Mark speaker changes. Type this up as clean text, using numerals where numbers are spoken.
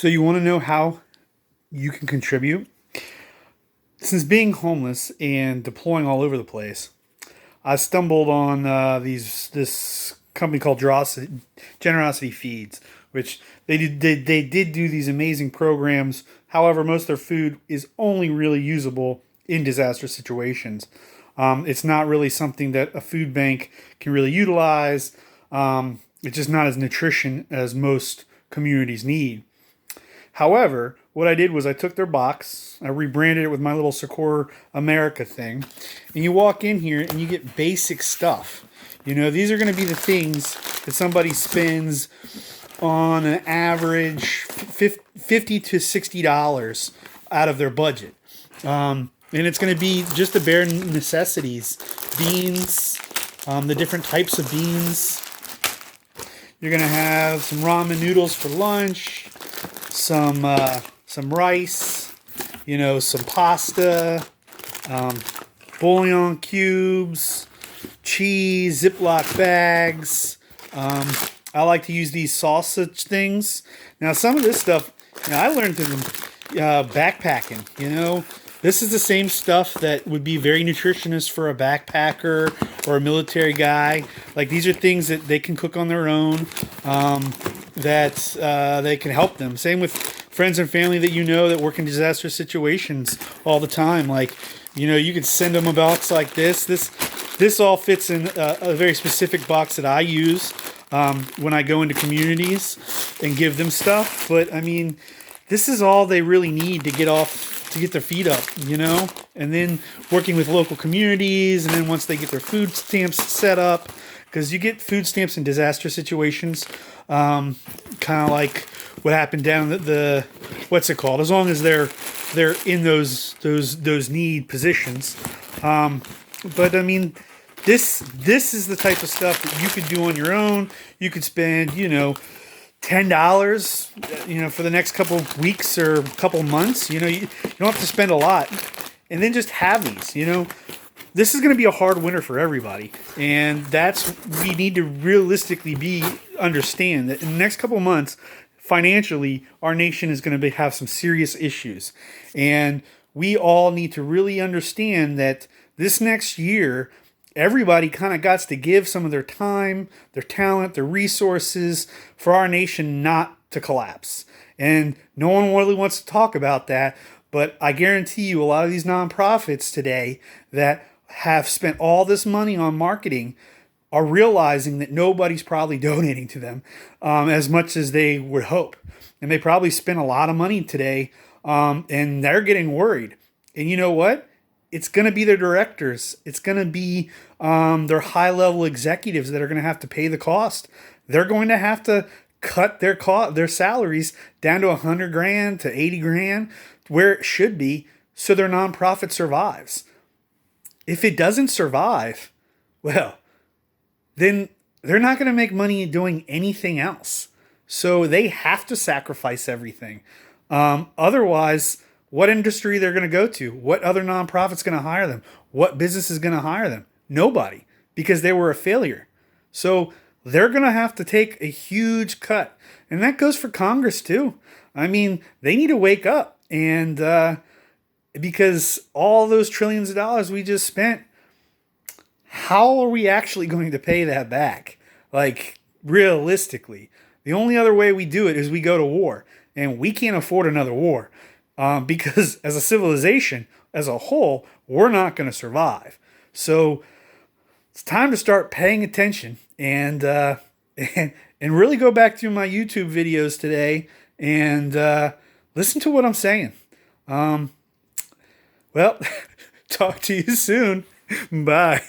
Speaker 1: So you want to know how you can contribute? Since being homeless and deploying all over the place, I stumbled on this company called Generosity Feeds, which they did do these amazing programs. However, most of their food is only really usable in disaster situations. It's not really something that a food bank can really utilize. It's just not as nutrition as most communities need. However, what I did was I took their box, I rebranded it with my little Succor America thing, and you walk in here and you get basic stuff. You know, these are going to be the things that somebody spends on an average $50 to $60 out of their budget. And it's going to be just the bare necessities. Beans, the different types of beans. You're going to have some ramen noodles for lunch, some rice, some pasta, bouillon cubes, cheese, Ziploc bags. I like to use these sausage things. Now, some of this stuff, I learned through backpacking. This is the same stuff that would be very nutritious for a backpacker or a military guy. Like, these are things that they can cook on their own, that they can help them. Same with friends and family that work in disaster situations all the time. Like, you could send them a box like this. This all fits in a very specific box that I use when I go into communities and give them stuff. But I mean, this is all they really need to get their feet up, and then working with local communities. And then once they get their food stamps set up, because you get food stamps in disaster situations, kind of like what happened down the what's it called? As long as they're in those need positions. But I mean, this is the type of stuff that you could do on your own. You could spend, $10, for the next couple weeks or couple months. You don't have to spend a lot. And then just have these, This is going to be a hard winter for everybody. And we need to realistically understand that in the next couple months, financially, our nation is going to have some serious issues. And we all need to really understand that this next year, everybody kind of got to give some of their time, their talent, their resources for our nation not to collapse. And no one really wants to talk about that, but I guarantee you a lot of these nonprofits today that have spent all this money on marketing are realizing that nobody's probably donating to them as much as they would hope. And they probably spent a lot of money today, and they're getting worried. And you know what? It's going to be their directors. It's going to be their high-level executives that are going to have to pay the cost. They're going to have to cut their salaries down to $100,000 to $80,000, where it should be, so their nonprofit survives. If it doesn't survive, well, then they're not going to make money doing anything else. So they have to sacrifice everything. Otherwise, what industry they're going to go to? What other nonprofit's going to hire them? What business is going to hire them? Nobody, because they were a failure. So they're going to have to take a huge cut. And that goes for Congress too. I mean, they need to wake up. And because all those trillions of dollars we just spent, how are we actually going to pay that back? Like, realistically, the only other way we do it is we go to war. And we can't afford another war. Because as a civilization, as a whole, we're not going to survive. So it's time to start paying attention and really go back to my YouTube videos today and listen to what I'm saying. Well, talk to you soon. Bye.